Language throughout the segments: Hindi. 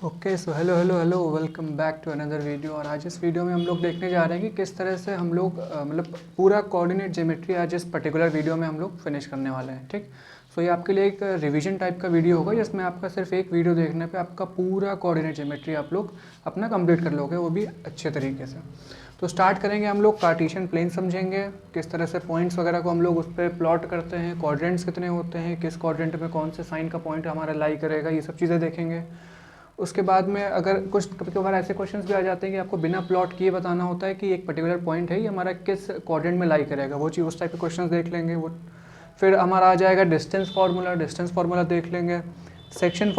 Okay so hello hello hello welcome back to another video. और आज इस वीडियो में हम लोग देखने जा रहे हैं कि किस तरह से हम लोग मतलब पूरा कोऑर्डिनेट ज्योमेट्री आज इस पर्टिकुलर वीडियो में हम लोग फिनिश करने वाले हैं। ठीक, सो ये आपके लिए एक रिवीजन टाइप का वीडियो होगा जिसमें आपका सिर्फ एक वीडियो देखने पे आपका पूरा कोऑर्डिनेट ज्योमेट्री आप लोग अपना कंप्लीट कर लोगे, वो भी अच्छे तरीके से। तो स्टार्ट करेंगे हम लोग कार्टेशियन प्लेन समझेंगे, किस तरह से पॉइंट्स वगैरह को हम लोग उस पर प्लॉट करते हैं, क्वाड्रेंट्स कितने होते हैं, किस क्वाड्रेंट में कौन से साइन का पॉइंट हमारा लाई करेगा, ये सब चीज़ें देखेंगे। उसके बाद में अगर कुछ कभी कभार ऐसे क्वेश्चंस भी आ जाते हैं कि आपको बिना प्लॉट किए बताना होता है कि एक पर्टिकुलर पॉइंट है ये हमारा किस क्वाड्रेंट में लाई करेगा, वो चीज़ उस टाइप के क्वेश्चंस देख लेंगे। वो फिर हमारा आ जाएगा डिस्टेंस फार्मूला देख लेंगे। सेक्शन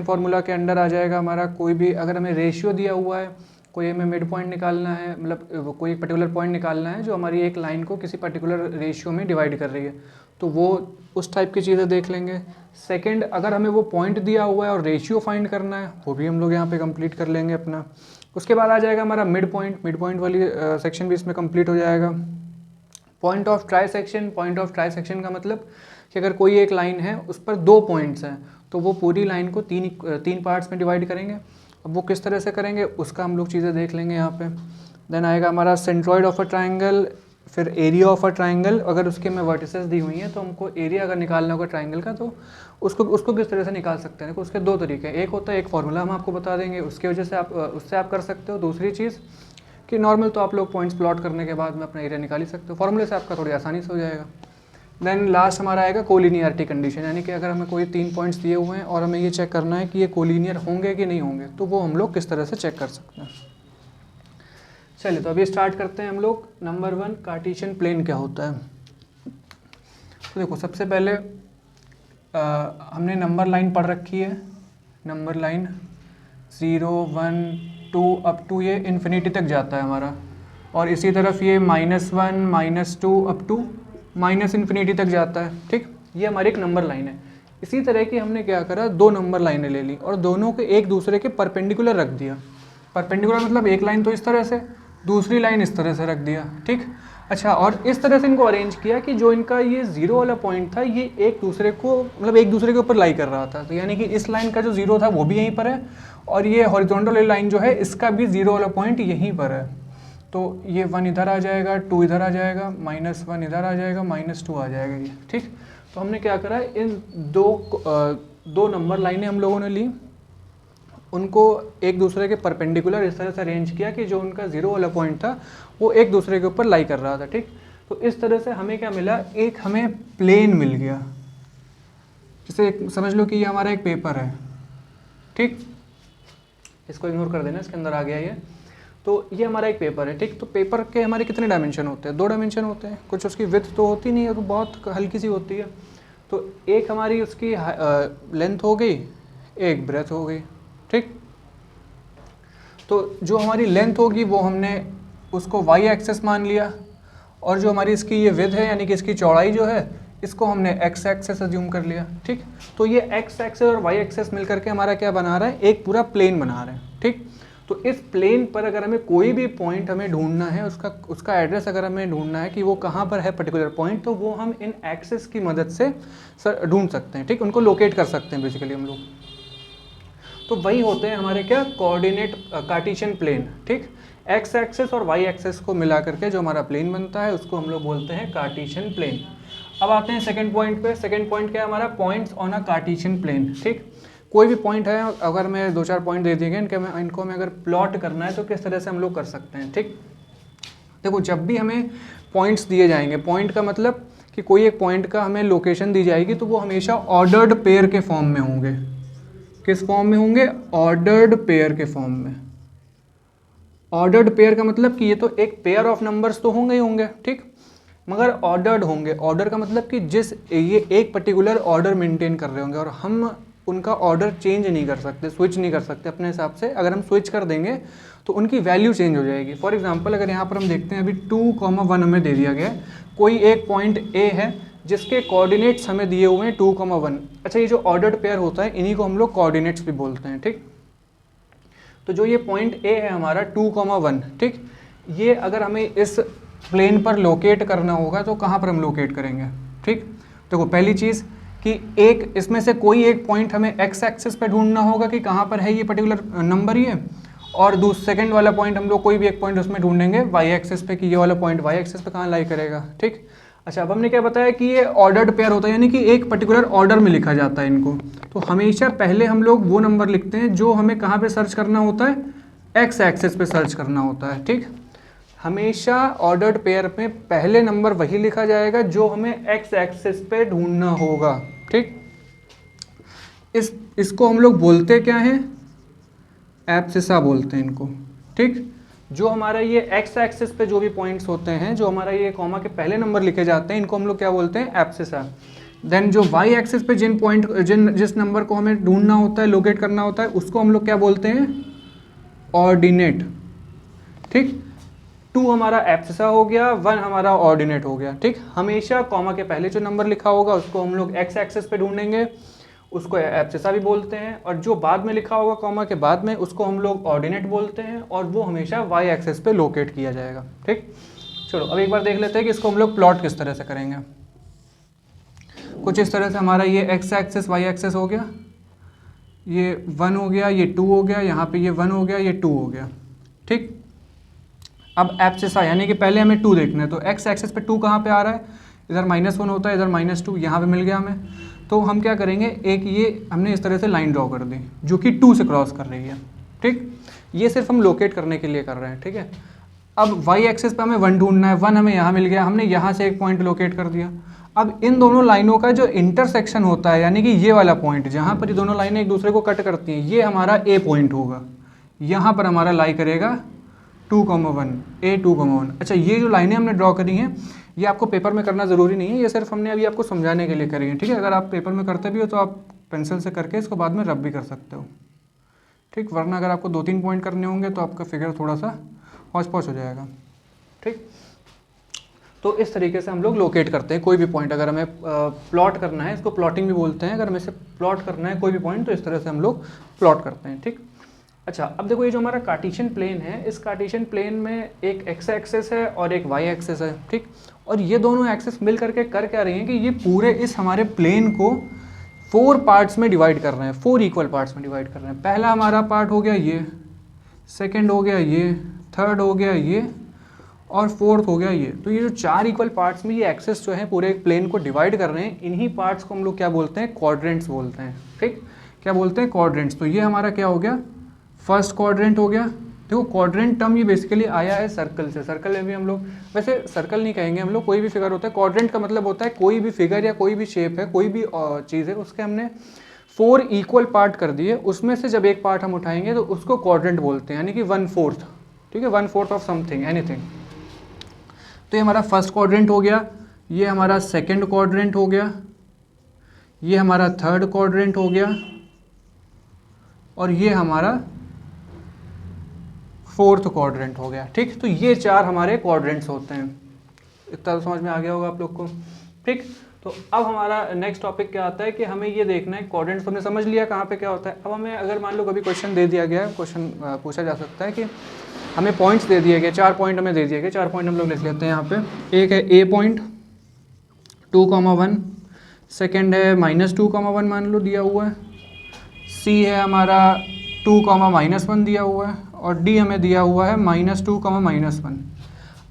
फार्मूला के अंडर आ जाएगा हमारा कोई भी, अगर हमें रेशियो दिया हुआ है, कोई हमें मिड पॉइंट निकालना है, मतलब कोई एक पर्टिकुलर पॉइंट निकालना है जो हमारी एक लाइन को किसी पर्टिकुलर रेशियो में डिवाइड कर रही है, तो वो उस टाइप की चीज़ें देख लेंगे। सेकंड, अगर हमें वो पॉइंट दिया हुआ है और रेशियो फाइंड करना है, वो भी हम लोग यहाँ पे कंप्लीट कर लेंगे अपना। उसके बाद आ जाएगा हमारा मिड पॉइंट वाली सेक्शन भी इसमें कंप्लीट हो जाएगा। पॉइंट ऑफ ट्राई सेक्शन का मतलब कि अगर कोई एक लाइन है उस पर दो पॉइंट्स हैं तो वो पूरी लाइन को तीन पार्ट्स में डिवाइड करेंगे। अब वो किस तरह से करेंगे उसका हम लोग चीज़ें देख लेंगे यहाँ पे। देन आएगा हमारा सेंट्रॉइड ऑफ अ ट्राइंगल, फिर एरिया ऑफ अ ट्राइंगल। अगर उसके में वर्टिसेस दी हुई हैं तो हमको एरिया अगर निकालना होगा ट्राइंगल का तो उसको किस तरह से निकाल सकते हैं। देखो उसके दो तरीके हैं, एक होता है एक फार्मूला हम आपको बता देंगे, उसकी वजह से उससे आप कर सकते हो। दूसरी चीज़ कि नॉर्मल तो आप लोग पॉइंट्स प्लॉट करने के बाद में अपना एरिया निकाल ही सकते हो, फार्मूले से आपका थोड़ी आसानी से हो जाएगा। देन लास्ट हमारा आएगा कोलिनियरिटी कंडीशन, यानी कि अगर हमें कोई 3 पॉइंट्स दिए हुए हैं और हमें ये चेक करना है कि ये कोलिनियर होंगे कि नहीं होंगे, तो वो हम लोग किस तरह से चेक कर सकते हैं। चलिए तो अभी स्टार्ट करते हैं हम लोग। नंबर 1, कार्टेशियन प्लेन क्या होता है। तो देखो सबसे पहले हमने नंबर लाइन पढ़ रखी है, नंबर लाइन 0 1 2 अप टू ये इन्फिनिटी तक जाता है हमारा, और इसी तरफ ये -1 -2 अप टू -इन्फिनिटी तक जाता है। ठीक, ये हमारी एक नंबर लाइन है। इसी तरह की हमने क्या करा, दो नंबर लाइनें ले ली और दोनों के एक दूसरे के परपेंडिकुलर रख दिया। परपेंडिकुलर मतलब एक लाइन तो इस तरह से, दूसरी लाइन इस तरह से रख दिया। ठीक, अच्छा, और इस तरह से इनको अरेंज किया कि जो इनका ये जीरो वाला पॉइंट था ये एक दूसरे को मतलब एक दूसरे के ऊपर लाई कर रहा था, तो यानी कि इस लाइन का जो जीरो था वो भी यहीं पर है और ये हॉरिजॉन्टल लाइन जो है इसका भी जीरो वाला पॉइंट यहीं पर है। तो ये 1 इधर आ जाएगा, 2 इधर आ जाएगा, -1 इधर आ जाएगा, -2 आ जाएगा ये। ठीक, तो हमने क्या करा, इन दो नंबर लाइनें हम लोगों ने ली, उनको एक दूसरे के परपेंडिकुलर इस तरह से अरेंज किया कि जो उनका जीरो वाला पॉइंट था वो एक दूसरे के ऊपर लाई कर रहा था। ठीक, तो इस तरह से हमें क्या मिला, एक हमें प्लेन मिल गया। जैसे समझ लो कि ये हमारा एक पेपर है। ठीक, इसको इग्नोर कर देना, इसके अंदर आ गया ये। तो ये हमारा एक पेपर है। ठीक, तो पेपर के हमारे कितने डायमेंशन होते हैं, 2 डायमेंशन होते हैं। कुछ उसकी विड्थ तो होती नहीं है, तो बहुत हल्की सी होती है। तो एक हमारी उसकी लेंथ हो गई, एक ब्रेथ हो गई। ठीक, तो जो हमारी लेंथ होगी वो हमने उसको y एक्सेस मान लिया, और जो हमारी इसकी ये विड्थ है यानी कि इसकी चौड़ाई जो है इसको हमने x एक्सेस अज्यूम कर लिया। ठीक, तो ये x एक्सेस और y एक्सेस मिलकर के हमारा क्या बना रहा है, एक पूरा प्लेन बना रहे हैं। ठीक, तो इस प्लेन पर अगर हमें कोई भी पॉइंट हमें ढूंढना है, उसका एड्रेस अगर हमें ढूंढना है कि वो कहाँ पर है पर्टिकुलर पॉइंट, तो वो हम इन एक्सेस की मदद से ढूंढ सकते हैं। ठीक, उनको लोकेट कर सकते हैं बेसिकली हम लोग। तो वही होते हैं हमारे क्या, कोऑर्डिनेट कार्टेशियन प्लेन। ठीक, एक्स एक्सेस और वाई एक्सेस को मिला करके जो हमारा प्लेन बनता है उसको हम लोग बोलते हैं कार्टेशियन प्लेन। अब आते हैं सेकंड पॉइंट पे। सेकंड पॉइंट क्या है हमारा, points on a Cartesian plane. ठीक, कोई भी पॉइंट है, अगर मैं 2-4 पॉइंट दे दिए गए इनको हमें अगर प्लॉट करना है तो किस तरह से हम लोग कर सकते हैं। ठीक, देखो जब भी हमें पॉइंट्स दिए जाएंगे, पॉइंट का मतलब कि कोई एक पॉइंट का हमें लोकेशन दी जाएगी, तो वो हमेशा ऑर्डर्ड पेयर के फॉर्म में होंगे। किस फॉर्म में होंगे, ऑर्डर्ड पेयर के फॉर्म में। ऑर्डर्ड पेयर का मतलब कि ये तो एक पेयर ऑफ नंबर्स तो होंगे ही होंगे। ठीक, मगर ऑर्डर्ड होंगे। ऑर्डर का मतलब कि ये एक पर्टिकुलर ऑर्डर मेंटेन कर रहे होंगे और हम उनका ऑर्डर चेंज नहीं कर सकते, स्विच नहीं कर सकते अपने हिसाब से। अगर हम स्विच कर देंगे तो उनकी वैल्यू चेंज हो जाएगी। फॉर एग्जांपल अगर यहाँ पर हम देखते हैं अभी 2,1 हमें दे दिया गया है, कोई एक पॉइंट ए है जिसके कोऑर्डिनेट्स हमें दिए हुए हैं 2,1। अच्छा, ये जो ऑर्डर्ड पेयर होता है इन्हीं को हम लोग कोऑर्डिनेट्स भी बोलते हैं। ठीक, तो जो ये पॉइंट ए है हमारा 2,1, ठीक, ये अगर हमें इस प्लेन पर लोकेट करना होगा तो कहाँ पर हम लोकेट करेंगे। ठीक, देखो पहली चीज़ कि एक इसमें से कोई एक पॉइंट हमें एक्स एक्सिस पे ढूंढना होगा कि कहाँ पर है ये पर्टिकुलर नंबर ये, और सेकंड वाला पॉइंट हम लोग कोई भी एक पॉइंट उसमें ढूंढेंगे वाई एक्सिस पे कि ये वाला पॉइंट वाई एक्सिस पे कहाँ लाई करेगा। ठीक, अच्छा अब हमने क्या बताया कि ये ऑर्डर्ड पेयर होता है, यानी कि एक पर्टिकुलर ऑर्डर में लिखा जाता है इनको। तो हमेशा पहले हम लोग वो नंबर लिखते हैं जो हमें कहाँ पे सर्च करना होता है, एक्स एक्सिस पे सर्च करना होता है। ठीक, हमेशा ऑर्डर्ड पेयर में पहले नंबर वही लिखा जाएगा जो हमें एक्स एक्सिस पे ढूंढना होगा। ठीक, इसको हम लोग बोलते क्या हैं, एब्सिसा बोलते हैं इनको। ठीक, जो हमारा ये एक्स एक्सिस पे जो भी पॉइंट्स होते हैं, जो हमारा ये कॉमा के पहले नंबर लिखे जाते हैं, इनको हम लोग क्या बोलते हैं, एब्सिसा। देन जो वाई एक्सिस पे जिस नंबर को हमें ढूंढना होता है, लोकेट करना होता है, उसको हम लोग क्या बोलते हैं, ऑर्डिनेट। ठीक, 2 हमारा एब्सिसा हो गया, 1 हमारा ऑर्डिनेट हो गया। ठीक, हमेशा कॉमा के पहले जो नंबर लिखा होगा उसको हम लोग एक्स एक्सिस पे ढूंढेंगे, उसको एब्सिसा भी बोलते हैं, और जो बाद में लिखा होगा कॉमा के बाद में उसको हम लोग ऑर्डिनेट बोलते हैं, और वो हमेशा वाई एक्सिस पे लोकेट किया जाएगा। ठीक, चलो अब एक बार देख लेते हैं कि इसको हम लोग प्लॉट किस तरह से करेंगे। कुछ इस तरह से हमारा ये एक्स एक्सिस वाई एक्सिस हो गया, ये 1 हो गया, ये 2 हो गया, यहाँ पे ये 1 हो गया, ये 2 हो गया। ठीक, अब एब्सिसा यानी कि पहले हमें 2 देखना है, तो एक्स एक्सिस पे 2 कहाँ पे आ रहा है, इधर -1 होता है, इधर -2, यहाँ पे मिल गया हमें। तो हम क्या करेंगे, एक ये हमने इस तरह से लाइन ड्रॉ कर दी जो कि 2 से क्रॉस कर रही है। ठीक, ये सिर्फ हम लोकेट करने के लिए कर रहे हैं। ठीक है, अब वाई एक्सिस पे हमें 1 ढूंढना है, 1 हमें यहाँ मिल गया, हमने यहाँ से एक पॉइंट लोकेट कर दिया। अब इन दोनों लाइनों का जो इंटरसेक्शन होता है, यानी कि ये वाला पॉइंट जहाँ पर ये दोनों लाइनें एक दूसरे को कट करती हैं, ये हमारा ए पॉइंट होगा, यहाँ पर हमारा लाई करेगा 2,1, A2,1। अच्छा, ये जो लाइनें हमने ड्रॉ करी हैं ये आपको पेपर में करना ज़रूरी नहीं है, ये सिर्फ हमने अभी आपको समझाने के लिए करी है। ठीक है, अगर आप पेपर में करते भी हो तो आप पेंसिल से करके इसको बाद में रब भी कर सकते हो। ठीक, वरना अगर आपको 2-3 पॉइंट करने होंगे तो आपका फिगर थोड़ा सा हौच पौच हो जाएगा। ठीक, तो इस तरीके से हम लोग लोकेट करते हैं कोई भी पॉइंट। अगर हमें प्लॉट करना है, इसको प्लॉटिंग भी बोलते हैं, अगर हमें से प्लॉट करना है कोई भी पॉइंट तो इस तरह से हम लोग प्लॉट करते हैं। ठीक, अच्छा अब देखो ये जो हमारा कार्टेशियन प्लेन है, इस कार्टेशियन प्लेन में एक एक्स एक्सिस है और एक वाई एक्सिस है। ठीक, और ये दोनों एक्सिस मिल करके कर क्या रही हैं कि ये पूरे इस हमारे प्लेन को 4 पार्ट्स में डिवाइड कर रहे हैं, 4 इक्वल पार्ट्स में डिवाइड कर रहे हैं। पहला हमारा पार्ट हो गया ये, सेकंड हो गया ये, थर्ड हो गया ये, और फोर्थ हो गया ये। तो ये जो 4 इक्वल पार्ट्स में ये एक्सिस जो है पूरे एक प्लेन को डिवाइड कर रहे हैं, इन्हीं पार्ट्स को हम लोग क्या बोलते हैं, क्वाड्रेंट्स बोलते हैं। ठीक, क्या बोलते हैं, क्वाड्रेंट्स। तो ये हमारा क्या हो गया, फर्स्ट क्वाड्रेंट हो गया। देखो क्वाड्रेंट टर्म ये बेसिकली आया है सर्कल से, सर्कल में भी हम लोग, वैसे सर्कल नहीं कहेंगे हम लोग, कोई भी फिगर होता है। क्वाड्रेंट का मतलब होता है कोई भी फिगर या कोई भी शेप है, कोई भी चीज़ है, उसके हमने 4 इक्वल पार्ट कर दिए, उसमें से जब एक पार्ट हम उठाएंगे तो उसको क्वाड्रेंट बोलते हैं, यानी कि 1/4। ठीक है, 1/4 ऑफ समथिंग, एनीथिंग। तो ये हमारा फर्स्ट क्वाड्रेंट हो गया, ये हमारा सेकेंड क्वाड्रेंट हो गया, ये हमारा थर्ड क्वाड्रेंट हो गया, और ये हमारा फोर्थ क्वाड्रेंट हो गया। ठीक, तो ये 4 हमारे क्वाड्रेंट्स होते हैं। इतना तो समझ में आ गया होगा आप लोग को। ठीक, तो अब हमारा नेक्स्ट टॉपिक क्या आता है कि हमें ये देखना है, क्वाड्रेंट्स हमने समझ लिया कहाँ पे क्या होता है। अब हमें अगर मान लो कभी क्वेश्चन दे दिया गया है, क्वेश्चन पूछा जा सकता है कि हमें पॉइंट्स दे दिए गए, 4 पॉइंट हमें दे दिए गए, 4 पॉइंट हम लोग लिख लेते हैं यहाँ पे। एक है ए पॉइंट 2,1, सेकेंड है -2,1 मान लो दिया हुआ है, सी है हमारा 2,-1 दिया हुआ है, और डी हमें दिया हुआ है -2,-1।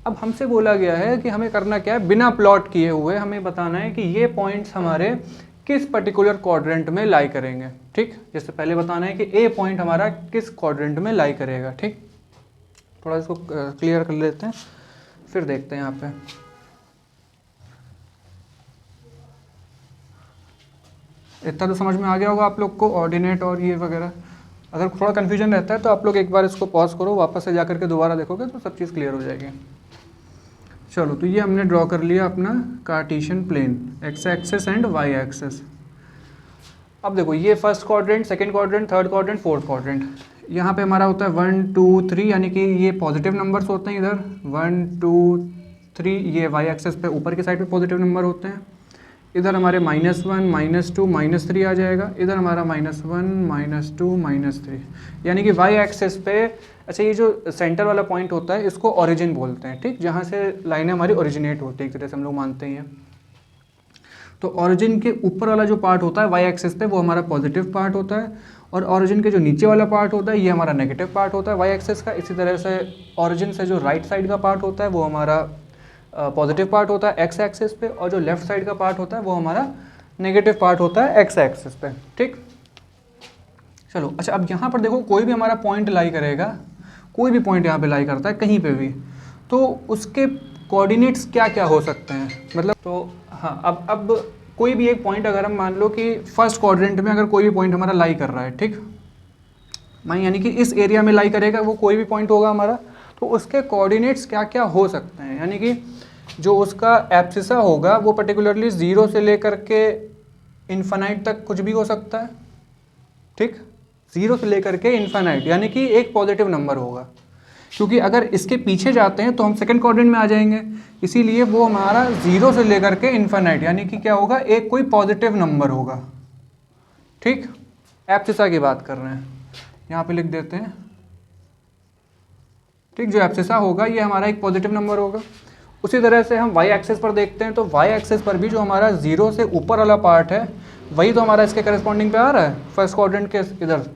अब हमसे बोला गया है कि हमें करना क्या है, बिना प्लॉट किए हुए हमें बताना है कि ये पॉइंट्स हमारे किस पर्टिकुलर क्वाड्रेंट में लाई करेंगे। ठीक, जैसे पहले बताना है कि ए पॉइंट हमारा किस क्वाड्रेंट में लाई करेगा। ठीक, थोड़ा इसको क्लियर कर लेते हैं, फिर देखते हैं यहाँ पे। इतना तो समझ में आ गया होगा आप लोग को, ऑर्डिनेट और ये वगैरह। अगर थोड़ा कन्फ्यूजन रहता है तो आप लोग एक बार इसको पॉज करो, वापस से जा करके दोबारा देखोगे तो सब चीज़ क्लियर हो जाएगी। चलो, तो ये हमने ड्रॉ कर लिया अपना Cartesian plane, x axis and y axis. अब देखो ये first quadrant, second quadrant, third quadrant, fourth quadrant, यहाँ पे हमारा होता है 1 2 3, यानी कि ये पॉजिटिव नंबर्स होते हैं इधर 1 2 3, ये वाई एक्सिस पे ऊपर की साइड पे पॉजिटिव नंबर होते हैं। इधर हमारे -1 -2 -3 आ जाएगा, इधर हमारा -1 -2 -3, यानी कि वाई एक्सिस पे। अच्छा, ये जो सेंटर वाला पॉइंट होता है इसको ओरिजिन बोलते हैं। ठीक, जहाँ से लाइनें हमारी ओरिजिनेट होती है, एक तरह से हम लोग मानते हैं। तो ऑरिजिन के ऊपर वाला जो पार्ट होता है वाई एक्सिस पे वो हमारा पॉजिटिव पार्ट होता है, और ऑरिजिन के जो नीचे वाला पार्ट होता है ये हमारा नेगेटिव पार्ट होता है वाई एक्सिस का। इसी तरह से ऑरिजिन से जो राइट साइड का पार्ट होता है वो हमारा पॉजिटिव पार्ट होता है एक्स एक्सिस पे, और जो लेफ्ट साइड का पार्ट होता है वो हमारा नेगेटिव पार्ट होता है एक्स एक्सिस पे। ठीक, चलो अच्छा, अब यहाँ पर देखो कोई भी हमारा पॉइंट लाई करेगा, कोई भी पॉइंट यहाँ पे लाई करता है कहीं पे भी, तो उसके कोऑर्डिनेट्स क्या क्या हो सकते हैं, मतलब तो हाँ, अब कोई भी एक पॉइंट अगर हम मान लो कि फर्स्ट क्वाड्रेंट में अगर कोई भी पॉइंट हमारा लाई कर रहा है, ठीक, यानी कि इस एरिया में लाई करेगा वो कोई भी पॉइंट होगा हमारा, तो उसके कोऑर्डिनेट्स क्या क्या हो सकते हैं, यानी कि जो उसका एब्सिसा होगा वो पर्टिकुलरली 0 से लेकर के इन्फानाइट तक कुछ भी हो सकता है। ठीक, 0 से लेकर के इन्फानाइट, यानी कि एक पॉजिटिव नंबर होगा, क्योंकि अगर इसके पीछे जाते हैं तो हम सेकंड क्वाड्रेंट में आ जाएंगे, इसीलिए वो हमारा 0 से लेकर के इन्फानाइट, यानी कि क्या होगा, एक कोई पॉजिटिव नंबर होगा। ठीक, एब्सिसा की बात कर रहे हैं, यहाँ पे लिख देते हैं। ठीक, जो एब्सिसा होगा ये हमारा एक पॉजिटिव नंबर होगा। उसी तरह से हम वाई एक्सिस पर देखते हैं, तो वाई एक्सिस पर भी जो हमारा 0 से ऊपर वाला पार्ट है वही तो हमारा इसके करस्पॉन्डिंग पे आ रहा है फर्स्ट क्वाड्रेंट के इधर।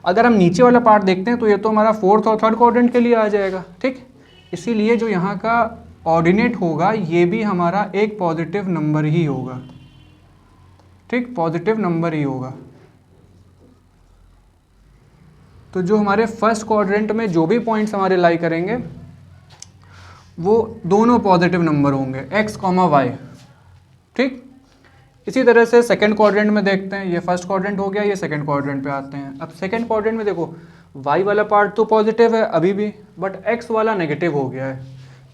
अगर हम नीचे वाला पार्ट देखते हैं तो ये तो हमारा फोर्थ और थर्ड क्वाड्रेंट के लिए आ जाएगा। ठीक, इसीलिए जो यहाँ का ऑर्डिनेट होगा ये भी हमारा एक पॉजिटिव नंबर ही होगा। ठीक, पॉजिटिव नंबर ही होगा। तो जो हमारे फर्स्ट क्वाड्रेंट में जो भी पॉइंट्स हमारे लाई करेंगे वो दोनों पॉजिटिव नंबर होंगे, x, y। ठीक, इसी तरह से सेकंड क्वाड्रेंट में देखते हैं, ये फर्स्ट क्वाड्रेंट हो गया, ये सेकंड क्वाड्रेंट पे आते हैं। अब सेकंड क्वाड्रेंट में देखो y वाला पार्ट तो पॉजिटिव है अभी भी, बट x वाला नेगेटिव हो गया है,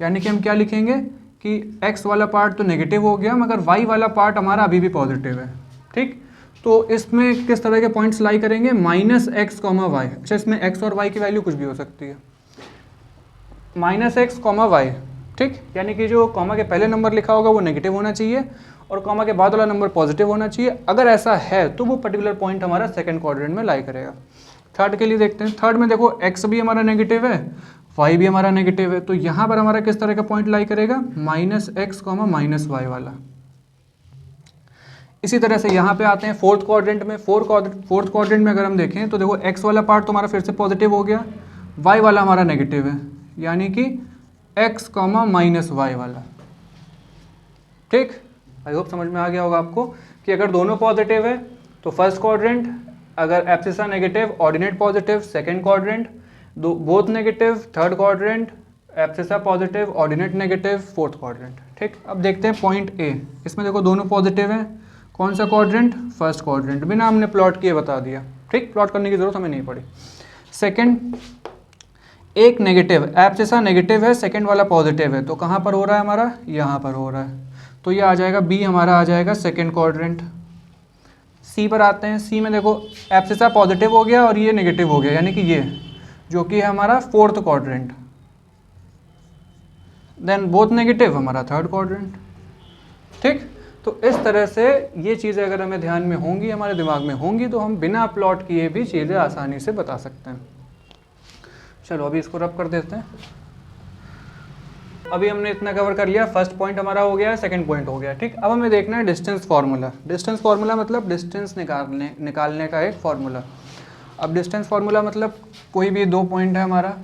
यानी कि हम क्या लिखेंगे कि x वाला पार्ट तो नेगेटिव हो गया मगर y वाला पार्ट हमारा अभी भी पॉजिटिव है। ठीक, तो इसमें किस तरह के पॉइंट्स लाई करेंगे, -x, y। अच्छा, इसमें x और y की वैल्यू कुछ भी हो सकती है, -x, y। ठीक, यानी कि जो कॉमा के पहले नंबर लिखा होगा वो नेगेटिव होना चाहिए और कॉमा के बाद वाला नंबर पॉजिटिव होना चाहिए। अगर ऐसा है तो वो पर्टिकुलर पॉइंट हमारा सेकंड क्वाड्रेंट में लाई करेगा। थर्ड के लिए देखते हैं, थर्ड में देखो x भी हमारा नेगेटिव है, y भी हमारा नेगेटिव है, तो यहाँ पर हमारा किस तरह का पॉइंट लाई करेगा, -x, y वाला। इसी तरह से यहाँ पे आते हैं फोर्थ क्वाड्रेंट में। फोर्थ क्वाड्रेंट में अगर हम देखें तो देखो x वाला पार्ट तो हमारा फिर से पॉजिटिव हो गया, y वाला हमारा नेगेटिव है, यानी कि x, y वाला। ठीक, आई होप समझ में आ गया होगा आपको कि अगर दोनों पॉजिटिव है तो फर्स्ट क्वाड्रेंट, अगर abscissa negative ordinate positive second quadrant, both negative third quadrant, abscissa positive ordinate negative fourth quadrant. ठीक, अब देखते हैं पॉइंट ए, इसमें देखो दोनों पॉजिटिव हैं, कौन सा क्वाड्रेंट, फर्स्ट क्वाड्रेंट, बिना हमने प्लॉट किए बता दिया। ठीक, प्लॉट करने की जरूरत हमें नहीं पड़ी। सेकंड, एक नेगेटिव, एब्सिसा नेगेटिव है, सेकंड वाला पॉजिटिव है, तो कहाँ पर हो रहा है हमारा, यहाँ पर हो रहा है, तो ये आ जाएगा बी, हमारा आ जाएगा सेकंड क्वाड्रेंट। सी पर आते हैं, सी में देखो एब्सिसा पॉजिटिव हो गया और ये नेगेटिव हो गया, यानी कि ये जो कि है हमारा fourth quadrant, then both negative हमारा थर्ड क्वाड्रेंट। ठीक, तो इस तरह से ये चीज़ें अगर हमें ध्यान में होंगी, हमारे दिमाग में होंगी, तो हम बिना प्लॉट किए भी चीज़ें आसानी से बता सकते हैं। चलो अभी इसको रब कर देते हैं। अभी हमने इतना कवर कर लिया, फर्स्ट पॉइंट हमारा हो गया, सेकंड पॉइंट हो गया। ठीक, अब हमें देखना है डिस्टेंस फार्मूला। डिस्टेंस फार्मूला मतलब डिस्टेंस निकालने का एक फार्मूला। अब डिस्टेंस फार्मूला मतलब कोई भी दो पॉइंट है हमारा,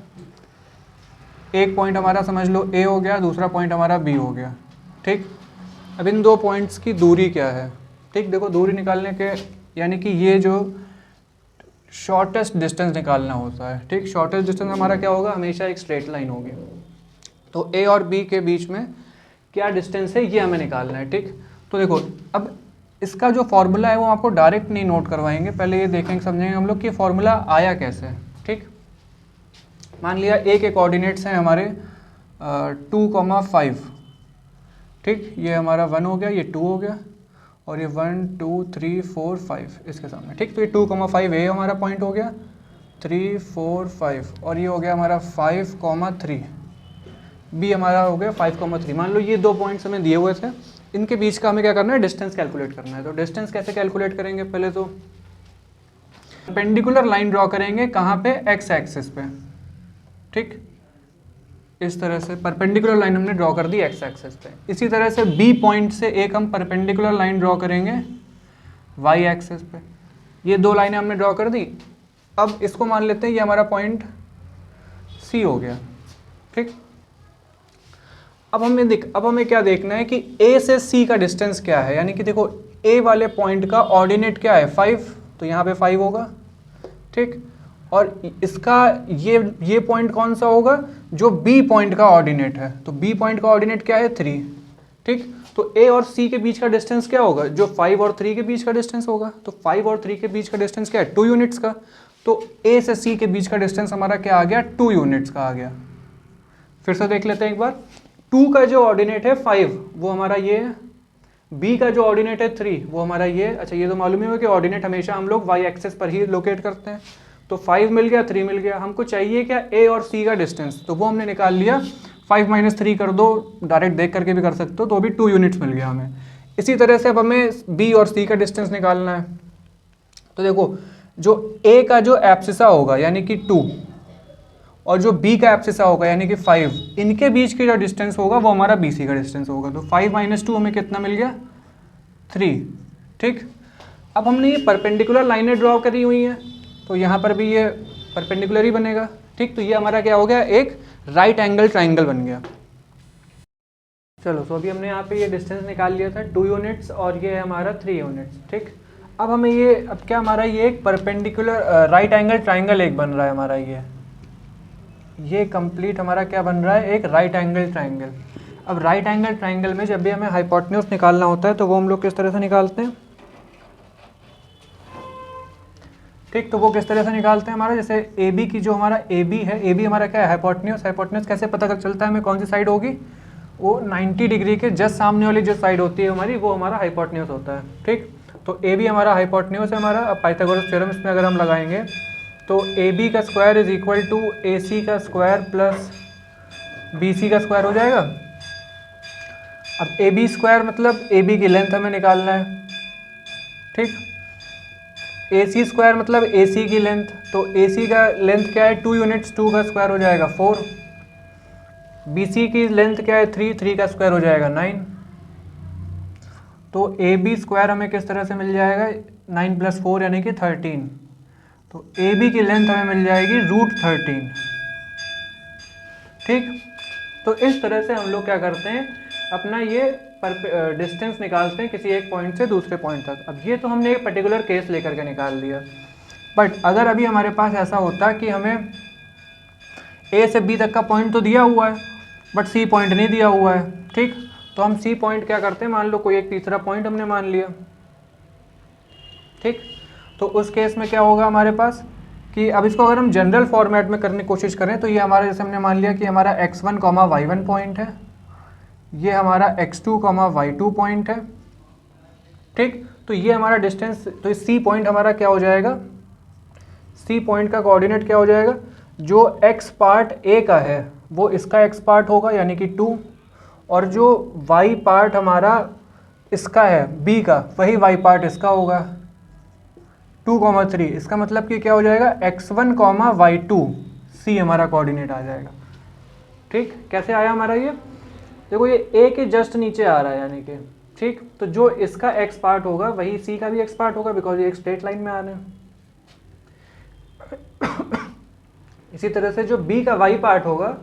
एक पॉइंट हमारा समझ लो ए हो गया, दूसरा पॉइंट हमारा बी हो गया। ठीक, अब इन दो पॉइंट्स की दूरी क्या है। ठीक, देखो दूरी निकालने के, यानी कि ये जो शॉर्टेस्ट डिस्टेंस निकालना होता है। ठीक, शॉर्टेस्ट डिस्टेंस हमारा क्या होगा, हमेशा एक स्ट्रेट लाइन होगी, तो ए और बी के बीच में क्या डिस्टेंस है ये हमें निकालना है। ठीक, तो देखो अब इसका जो फॉर्मूला है वो आपको डायरेक्ट नहीं नोट करवाएंगे, पहले ये देखेंगे समझेंगे हम लोग कि फॉर्मूला आया कैसे। ठीक, मान लिया ए के कोऑर्डिनेट्स हैं हमारे 2,5। ठीक, ये हमारा 1 हो गया, ये 2 हो गया और ये 1 2 3 4 5 इसके सामने। ठीक, तो ये 2,5 ए हमारा पॉइंट हो गया, 3 4 5 और ये हो गया हमारा 5,3 बी हमारा हो गया 5,3। मान लो ये दो पॉइंट्स हमें दिए हुए थे, इनके बीच का हमें क्या करना है, डिस्टेंस कैलकुलेट करना है। तो डिस्टेंस कैसे कैलकुलेट करेंगे, पहले तो परपेंडिकुलर लाइन ड्रॉ करेंगे, कहाँ पे, एक्स एक्सिस पे। ठीक, इस तरह से परपेंडिकुलर लाइन हमने ड्रॉ कर दी एक्स एक्सिस पे। इसी तरह से बी पॉइंट से एक हम परपेंडिकुलर लाइन ड्रॉ करेंगे वाई एक्सिस पे। ये दो लाइनें हमने ड्रॉ कर दी। अब इसको मान लेते हैं ये हमारा पॉइंट सी हो गया, ठीक। अब हमें क्या देखना है कि ए से सी का डिस्टेंस क्या है, यानी कि देखो ए वाले पॉइंट का ऑर्डिनेट क्या है 5, तो यहाँ पे 5 होगा, ठीक। और इसका ये पॉइंट कौन सा होगा, जो बी पॉइंट का ऑर्डिनेट है, तो बी पॉइंट का ऑर्डिनेट क्या है 3, ठीक। तो ए और सी के बीच का डिस्टेंस क्या होगा, जो 5 और 3 के बीच का डिस्टेंस होगा। तो 5 और 3 के बीच का डिस्टेंस क्या है 2 यूनिट्स का। तो ए से सी के बीच का डिस्टेंस हमारा क्या आ गया 2 यूनिट्स का आ गया। फिर से देख लेते हैं एक बार। 2 का जो ऑर्डिनेट है 5 वो हमारा ये है, बी का जो ऑर्डिनेट है 3 वो हमारा ये। अच्छा ये तो मालूम ही होगा कि ऑर्डिनेट हमेशा हम लोग वाई एक्सिस पर ही लोकेट करते हैं। तो 5 मिल गया, 3 मिल गया। हमको चाहिए क्या, ए और सी का डिस्टेंस, तो वो हमने निकाल लिया। 5 - 3 कर दो, डायरेक्ट देख करके भी कर सकते हो, तो भी 2 यूनिट्स मिल गया हमें। इसी तरह से अब हमें बी और सी का डिस्टेंस निकालना है। तो देखो जो ए का जो एब्सिसा होगा यानी कि 2 और जो बी का एब्सिसा होगा यानी कि 5, इनके बीच की जो डिस्टेंस होगा वो हमारा बी सी का डिस्टेंस होगा। तो 5 - 2 हमें कितना मिल गया 3, ठीक। अब हमने ये परपेंडिकुलर लाइनें ड्रॉ करी हुई हैं, तो यहाँ पर भी ये परपेंडिकुलर ही बनेगा, ठीक। तो ये हमारा क्या हो गया, एक राइट एंगल ट्राइंगल बन गया। चलो तो अभी हमने यहाँ पे ये डिस्टेंस निकाल लिया था 2 यूनिट्स और ये है हमारा 3 यूनिट्स, ठीक। अब हमें अब क्या हमारा ये एक परपेंडिकुलर राइट एंगल ट्राइंगल एक बन रहा है हमारा ये कंप्लीट हमारा क्या बन रहा है, एक राइट एंगल ट्राइंगल। अब राइट एंगल ट्राइंगल में जब भी हमें हाइपोटेन्यूज निकालना होता है तो वो हम लोग किस तरह से निकालते हैं, ठीक। तो वो किस तरह से निकालते हैं हमारा, जैसे ए बी की जो हमारा ए बी है, ए बी हमारा क्या है हाइपोटेन्यूज। हाइपोटेन्यूज कैसे पता कर चलता है हमें कौन सी साइड होगी, वो 90 डिग्री के जस्ट सामने वाली जो साइड होती है हमारी वो हमारा हाइपोटेन्यूज होता है, ठीक। तो ए बी हमारा हाइपोटेन्यूज है हमारा। अब पाइथागोरस थ्योरम इसमें अगर हम लगाएंगे तो ए बी का square is equal to A सी का स्क्वायर प्लस बी सी का स्क्वायर हो जाएगा। अब ए बी स्क्वायर मतलब ए बी की लेंथ हमें निकालना है, ठीक। ए सी स्क्वायर मतलब ए सी की लेंथ, तो ए सी का लेंथ क्या है 2 यूनिट्स, 2 का स्क्वायर हो जाएगा 4। बी सी की लेंथ क्या है 3, 3 का स्क्वायर हो जाएगा 9। तो ए बी स्क्वायर हमें किस तरह से मिल जाएगा 9 + 4 यानी कि 13। तो ए बी की लेंथ हमें मिल जाएगी √13, ठीक। तो इस तरह से हम लोग क्या करते हैं, अपना ये डिस्टेंस निकालते हैं किसी एक पॉइंट से दूसरे पॉइंट तक। अब ये तो हमने एक पर्टिकुलर केस लेकर के निकाल दिया, बट अगर अभी हमारे पास ऐसा होता कि हमें ए से बी तक का पॉइंट तो दिया हुआ है बट सी पॉइंट नहीं दिया हुआ है, ठीक। तो हम सी पॉइंट क्या करते हैं, मान लो कोई एक तीसरा पॉइंट हमने मान लिया, ठीक। तो उस केस में क्या होगा हमारे पास कि अब इसको अगर हम जनरल फॉर्मेट में करने की कोशिश करें तो ये हमारा, जैसे हमने मान लिया कि हमारा x1, y1 पॉइंट है, ये हमारा x2, y2 पॉइंट है, ठीक। तो ये हमारा डिस्टेंस, तो इस सी पॉइंट हमारा क्या हो जाएगा, सी पॉइंट का कोऑर्डिनेट क्या हो जाएगा, जो x पार्ट a का है वो इसका x पार्ट होगा यानी कि 2, और जो y पार्ट हमारा इसका है b का, वही y पार्ट इसका होगा 2, 3। इसका मतलब कि क्या हो जाएगा x1, y2 c हमारा कोऑर्डिनेट आ जाएगा, ठीक। कैसे आया हमारा ये, देखो ये a के जस्ट नीचे आ रहा है यानी कि, ठीक। तो जो इसका x पार्ट होगा वही c का भी x पार्ट होगा, बिकॉज ये एक स्ट्रेट लाइन में आ रहे हैं। इसी तरह से जो b का y पार्ट होगा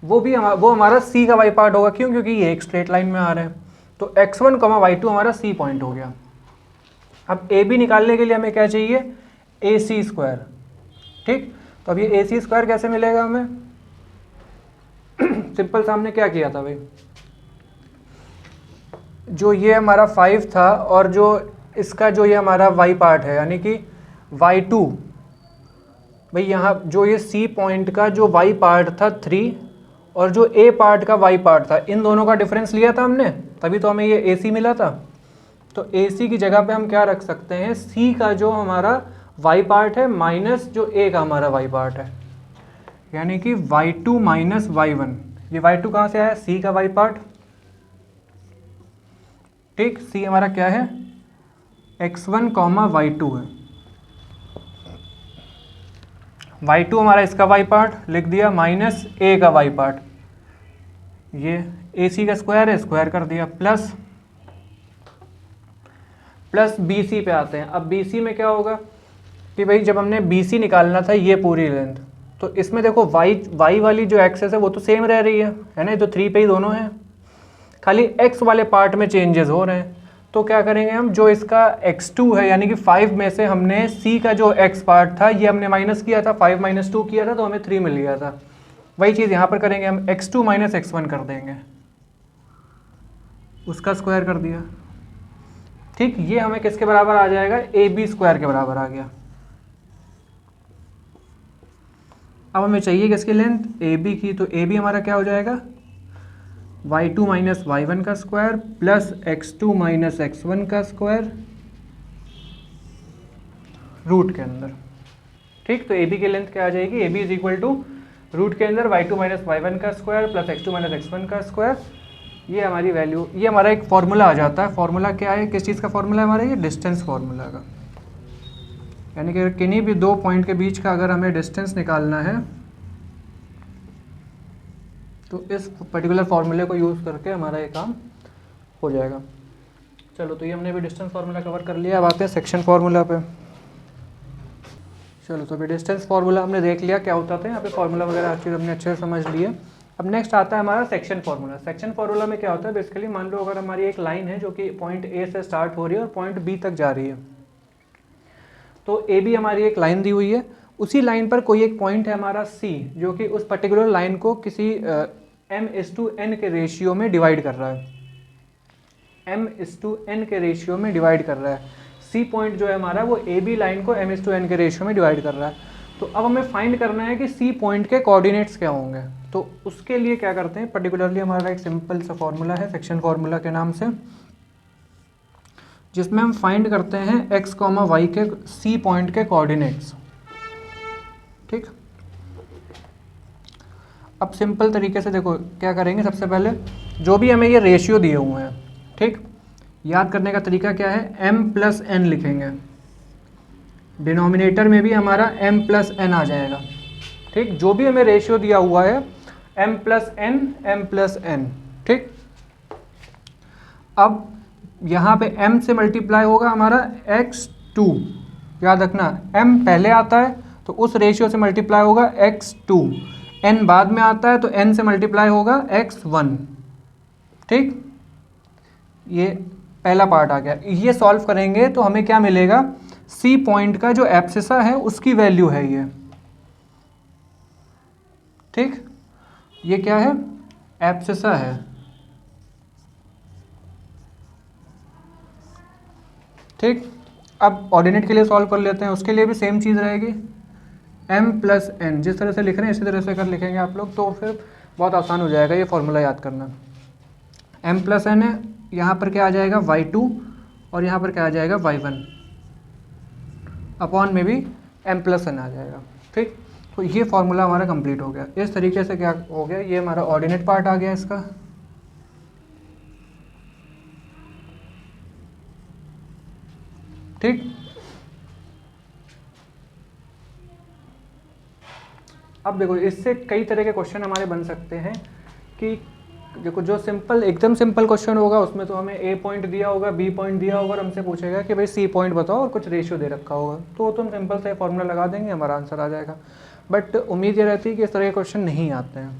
वो हमारा c का y पार्ट होगा, क्यों, क्योंकि ये एक स्ट्रेट लाइन में आ रहे हैं। तो x1, y2 हमारा c पॉइंट हो गया। अब ए बी निकालने के लिए हमें क्या चाहिए, ए सी स्क्वायर, ठीक। तो अब ये ए सी स्क्वायर कैसे मिलेगा हमें, सिंपल सा हमने क्या किया था भाई, जो ये हमारा 5 था और जो इसका जो ये हमारा y पार्ट है यानी कि y2, भाई यहाँ जो ये सी पॉइंट का जो y पार्ट था 3 और जो a पार्ट का y पार्ट था, इन दोनों का डिफरेंस लिया था हमने, तभी तो हमें ये ए सी मिला था। तो ए सी की जगह पे हम क्या रख सकते हैं, सी का जो हमारा y पार्ट है माइनस जो a का हमारा y पार्ट है, यानी कि y2 - y1। ये y2 कहाँ से आया, c का y पार्ट, ठीक। c हमारा क्या है x1, y2 है, y2 हमारा इसका y पार्ट लिख दिया माइनस a का y पार्ट। ये AC का स्क्वायर है, स्क्वायर कर दिया, प्लस BC पे आते हैं। अब BC में क्या होगा कि भाई जब हमने BC निकालना था ये पूरी लेंथ, तो इसमें देखो y वाली जो एक्सेस है वो तो सेम रह रही है ना, ये तो 3 पे ही दोनों हैं, खाली x वाले पार्ट में चेंजेस हो रहे हैं। तो क्या करेंगे हम, जो इसका x2 है यानी कि 5 में से हमने c का जो x पार्ट था ये हमने माइनस किया था, 5 - 2 किया था तो हमें 3 मिल गया था। वही चीज़ यहाँ पर करेंगे हम, x2 - x1 कर देंगे, उसका स्क्वायर कर दिया। ठीक, ये हमें किसके बराबर आ जाएगा, AB स्क्वायर के बराबर आ गया। अब हमें चाहिए किसकी लेंथ, AB की, तो AB हमारा क्या हो जाएगा, y2 - y1 का स्क्वायर प्लस x2 - x1 का स्क्वायर रूट के अंदर। ठीक, तो AB की लेंथ क्या आ जाएगी, AB is equal to root के अंदर y2 - y1 का स्क्वायर प्लस x2 - x1 का स्क्वायर। ये हमारी वैल्यू, ये हमारा एक फॉर्मूला आ जाता है। फॉर्मूला क्या है, किस चीज़ का फॉर्मूला है हमारा, ये डिस्टेंस फॉर्मूला का, यानी कि किन्हीं भी दो पॉइंट के बीच का अगर हमें डिस्टेंस निकालना है तो इस पर्टिकुलर फॉर्मूले को यूज़ करके हमारा ये काम हो जाएगा। चलो, तो ये हमने भी डिस्टेंस फार्मूला कवर कर लिया। अब आते हैं सेक्शन फार्मूला पे। चलो, तो अभी डिस्टेंस फार्मूला हमने देख लिया क्या होता था, यहाँ पे फार्मूला वगैरह हर चीज़ हमने अच्छे से समझ लिए। अब नेक्स्ट आता है हमारा सेक्शन फार्मूला। सेक्शन फार्मूला में क्या होता है, बेसिकली मान लो अगर हमारी एक लाइन है जो कि पॉइंट ए से स्टार्ट हो रही है और पॉइंट बी तक जा रही है, तो ए बी हमारी एक लाइन दी हुई है, उसी लाइन पर कोई एक पॉइंट है हमारा सी जो कि उस पर्टिकुलर लाइन को किसी m/n के रेशियो में डिवाइड कर रहा है, m/n के रेशियो में डिवाइड कर रहा है। सी पॉइंट जो है हमारा वो ए बी लाइन को m/n के रेशियो में डिवाइड कर रहा है। तो अब हमें फाइंड करना है कि सी पॉइंट के कोऑर्डिनेट्स क्या होंगे। तो उसके लिए क्या करते हैं, पर्टिकुलरली हमारा एक सिंपल सा फॉर्मूला है सेक्शन फार्मूला के नाम से, जिसमें हम फाइंड करते हैं x, y के सी पॉइंट के कोऑर्डिनेट्स। ठीक, अब सिंपल तरीके से देखो क्या करेंगे, सबसे पहले जो भी हमें ये रेशियो दिए हुए हैं, ठीक, याद करने का तरीका क्या है, m+n लिखेंगे, डिनोमिनेटर में भी हमारा m+n आ जाएगा। ठीक, जो भी हमें रेशियो दिया हुआ है m+n, ठीक। अब यहाँ पे m से मल्टीप्लाई होगा हमारा x2, याद रखना m पहले आता है तो उस रेशियो से मल्टीप्लाई होगा x2, n बाद में आता है तो n से मल्टीप्लाई होगा x1। ठीक, ये पहला पार्ट आ गया। ये सॉल्व करेंगे तो हमें क्या मिलेगा, सी पॉइंट का जो एब्सिसा है उसकी वैल्यू है ये। ठीक, ये क्या है, एब्सिसा है। ठीक, अब ऑर्डिनेट के लिए सॉल्व कर लेते हैं, उसके लिए भी सेम चीज़ रहेगी, m+n जिस तरह से लिख रहे हैं इसी तरह से कर लिखेंगे आप लोग, तो फिर बहुत आसान हो जाएगा ये फॉर्मूला याद करना। m+n है, यहाँ पर क्या आ जाएगा y2 और यहाँ पर क्या आ जाएगा y1, अपॉन में भी m+n आ जाएगा। ठीक, तो ये फॉर्मूला हमारा कंप्लीट हो गया। इस तरीके से क्या हो गया, ये हमारा ऑर्डिनेट पार्ट आ गया इसका। ठीक, अब देखो इससे कई तरह के क्वेश्चन हमारे बन सकते हैं कि देखो जो सिंपल एकदम सिंपल क्वेश्चन होगा उसमें तो हमें ए पॉइंट दिया होगा, बी पॉइंट दिया होगा और हमसे पूछेगा कि भाई सी पॉइंट बताओ और कुछ रेशियो दे रखा होगा, तो हम सिंपल से फॉर्मूला लगा देंगे, हमारा आंसर आ जाएगा। बट उम्मीद ये रहती है कि इस तरह के क्वेश्चन नहीं आते हैं।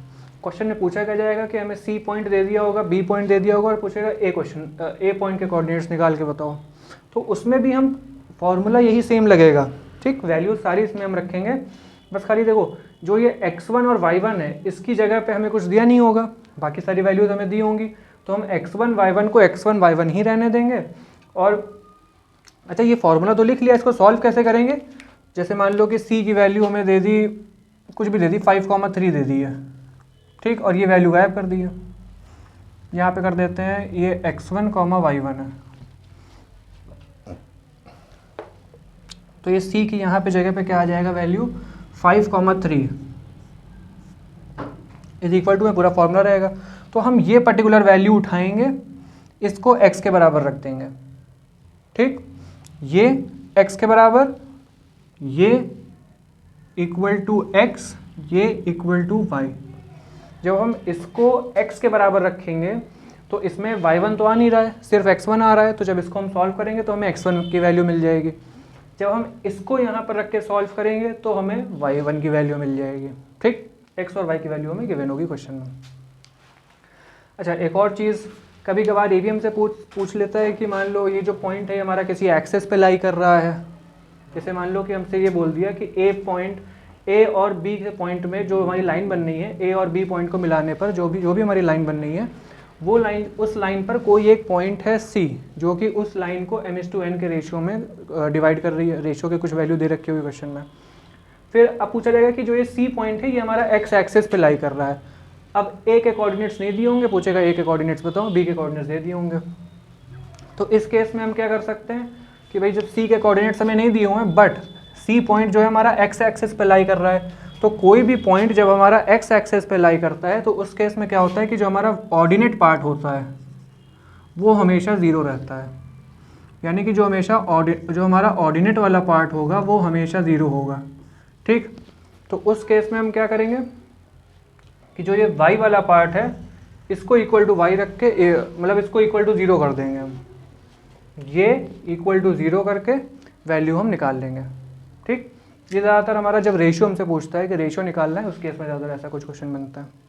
क्वेश्चन में पूछा क्या जाएगा कि हमें सी पॉइंट दे दिया होगा, बी पॉइंट दे दिया होगा और पूछेगा ए पॉइंट के कोऑर्डिनेट्स निकाल के बताओ, तो उसमें भी हम फॉर्मूला यही सेम लगेगा। ठीक, वैल्यू सारी इसमें हम रखेंगे, बस खाली देखो जो ये x1 और y1 है इसकी जगह पे हमें कुछ दिया नहीं होगा, बाकी सारी वैल्यूज हमें दी होंगी, तो हम x1 y1 को x1 y1 ही रहने देंगे। और अच्छा, ये फॉर्मूला तो लिख लिया, इसको सॉल्व कैसे करेंगे, जैसे मान लो कि c की वैल्यू हमें दे दी, कुछ भी दे दी, 5,3 दे दी है। ठीक, और ये वैल्यू गायब कर दी है, यहाँ पे कर देते हैं ये x1, y1 है, तो ये c की यहाँ पे जगह पे क्या आ जाएगा वैल्यू 5,3 इज इक्वल टू में पूरा फॉर्मूला रहेगा। तो हम ये पर्टिकुलर वैल्यू उठाएंगे, इसको x के बराबर रख देंगे। ठीक, ये x के बराबर, ये इक्वल टू x, ये इक्वल टू y। जब हम इसको x के बराबर रखेंगे तो इसमें y1 तो आ नहीं रहा है, सिर्फ x1 आ रहा है, तो जब इसको हम सॉल्व करेंगे तो हमें x1 की वैल्यू मिल जाएगी। जब हम इसको यहाँ पर रख के सॉल्व करेंगे तो हमें y1 की वैल्यू मिल जाएगी। ठीक, x और y की वैल्यू हमें गिवन होगी क्वेश्चन में। अच्छा, एक और चीज़, कभी कभार ये भी हमसे पूछ लेता है कि मान लो ये जो पॉइंट है हमारा किसी एक्सेस पे लाई कर रहा है। जैसे मान लो कि हमसे ये बोल दिया कि ए और बी के पॉइंट में जो हमारी लाइन बन रही है, ए और बी पॉइंट को मिलाने पर जो भी हमारी लाइन बन रही है, वो लाइन, उस लाइन पर कोई एक पॉइंट है सी, जो कि उस लाइन को m/n के रेशियो में डिवाइड कर रही है। रेशियो के कुछ वैल्यू दे रखी हुई क्वेश्चन में। फिर अब पूछा जाएगा कि जो ये सी पॉइंट है ये हमारा एक्स एक्सेस पे लाई कर रहा है। अब ए के कोऑर्डिनेट्स नहीं दिए होंगे, पूछेगा ए के कोऑर्डिनेट्स बताओ, बी के कोऑर्डिनेट्स दे दिए होंगे। तो इस केस में हम क्या कर सकते हैं कि भाई जब सी के कोऑर्डिनेट्स हमें नहीं दिए हुए हैं बट सी पॉइंट जो है हमारा एक्स एक्सेस पे लाई कर रहा है, तो कोई भी पॉइंट जब हमारा एक्स एक्सेस पे लाई करता है तो उस केस में क्या होता है कि जो हमारा ऑर्डिनेट पार्ट होता है वो हमेशा ज़ीरो रहता है। यानी कि जो हमारा ऑर्डिनेट वाला पार्ट होगा वो हमेशा ज़ीरो होगा। ठीक, तो उस केस में हम क्या करेंगे कि जो ये y वाला पार्ट है इसको इक्वल टू y रख के, मतलब इसको इक्वल टू 0 कर देंगे हम, ये इक्वल टू 0 करके वैल्यू हम निकाल लेंगे। ठीक, ये ज़्यादातर हमारा जब रेशियो हमसे पूछता है कि रेशियो निकालना है, उस केस में ज़्यादातर ऐसा कुछ क्वेश्चन बनता है।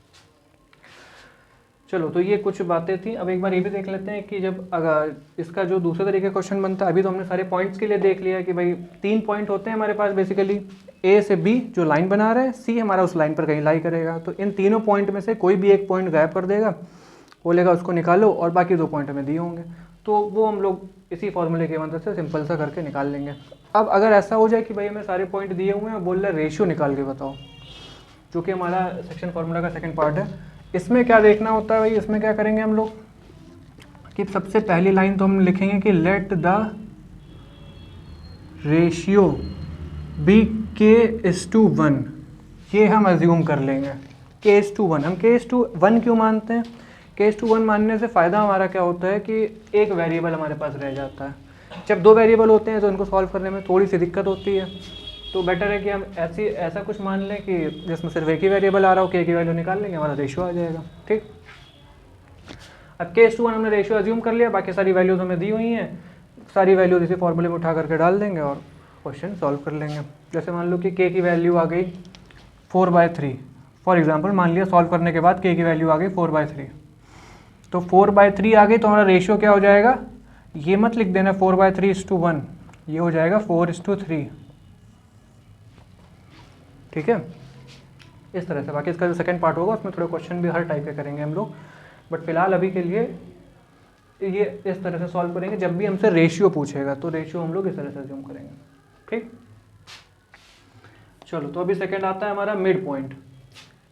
चलो, तो ये कुछ बातें थी। अब एक बार ये भी देख लेते हैं कि जब अगर इसका जो दूसरे तरीके का क्वेश्चन बनता है, अभी तो हमने सारे पॉइंट्स के लिए देख लिया कि भाई 3 पॉइंट होते हैं हमारे पास बेसिकली, ए से बी जो लाइन बना रहा है, सी हमारा उस लाइन पर कहीं लाई करेगा, तो इन तीनों पॉइंट में से कोई भी एक पॉइंट गायब कर देगा, बोलेगा उसको निकालो और बाकी 2 पॉइंट हमें दिए होंगे, तो वो हम लोग इसी फॉर्मूले की मदद से सिंपल सा करके निकाल लेंगे। अब अगर ऐसा हो जाए कि भाई हमें सारे पॉइंट दिए हुए हैं, बोल रहे रेशियो निकाल के बताओ, जो कि हमारा सेक्शन फार्मूला का सेकंड पार्ट है, इसमें क्या देखना होता है भाई, इसमें क्या करेंगे हम लोग कि सबसे पहली लाइन तो हम लिखेंगे कि let the ratio B k:1, ये हम अज्यूम कर लेंगे k:1। हम k:1 क्यों मानते हैं? k:1 मानने से फ़ायदा हमारा क्या होता है कि एक वेरिएबल हमारे पास रह जाता है। जब 2 वेरिएबल होते हैं तो उनको सॉल्व करने में थोड़ी सी दिक्कत होती है, तो बेटर है कि हम ऐसा कुछ मान लें कि जिसमें सिर्फ एक ही वेरिएबल आ रहा हो, k की वैल्यू निकाल लेंगे, हमारा रेशियो आ जाएगा। ठीक, अब k:1 हमने रेशियो अज्यूम कर लिया, बाकी सारी वैल्यूज हमें दी हुई हैं, सारी वैल्यूज इसी फॉर्मूले में उठा करके डाल देंगे और क्वेश्चन सॉल्व कर लेंगे। जैसे मान लो कि k की वैल्यू आ गई 4/3, फॉर एग्जाम्पल मान लिया सॉल्व करने के बाद k की वैल्यू आ गई 4/3, तो 4/3 आ गई, तो हमारा रेशियो क्या हो जाएगा, ये मत लिख देना 4/3:1, ये हो जाएगा 4:3। ठीक है, इस तरह से। बाकी इसका जो सेकंड पार्ट होगा उसमें थोड़े क्वेश्चन भी हर टाइप के करेंगे हम लोग, बट फिलहाल अभी के लिए ये इस तरह से सॉल्व करेंगे। जब भी हमसे रेशियो पूछेगा तो रेशियो हम लोग इस तरह से अज्यूम करेंगे। ठीक, चलो, तो अभी सेकंड आता है हमारा मिड पॉइंट।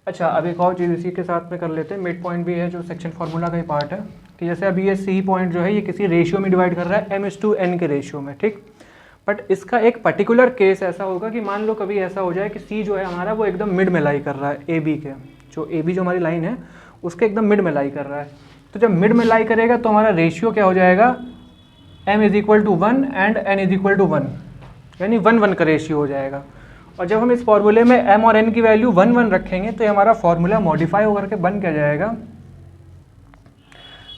अच्छा, अब एक और चीज़ इसी के साथ में कर लेते हैं, मिड पॉइंट भी है जो सेक्शन फार्मूला का ही पार्ट है, कि जैसे अभी ये सी पॉइंट जो है ये किसी रेशियो में डिवाइड कर रहा है m/n के रेशियो में। ठीक, बट इसका एक पर्टिकुलर केस ऐसा होगा कि मान लो कभी ऐसा हो जाए कि सी जो है हमारा वो एकदम मिड में लाई कर रहा है, ए बी के, जो ए बी जो हमारी लाइन है उसके एकदम मिड में लाई कर रहा है। तो जब मिड में लाई करेगा तो हमारा रेशियो क्या हो जाएगा, m=1 एंड n=1, यानी 1:1 का रेशियो हो जाएगा। और जब हम इस फॉर्मूले में m और n की वैल्यू 1:1 रखेंगे तो ये हमारा फॉर्मूला मॉडिफाई होकर के बन क्या जाएगा,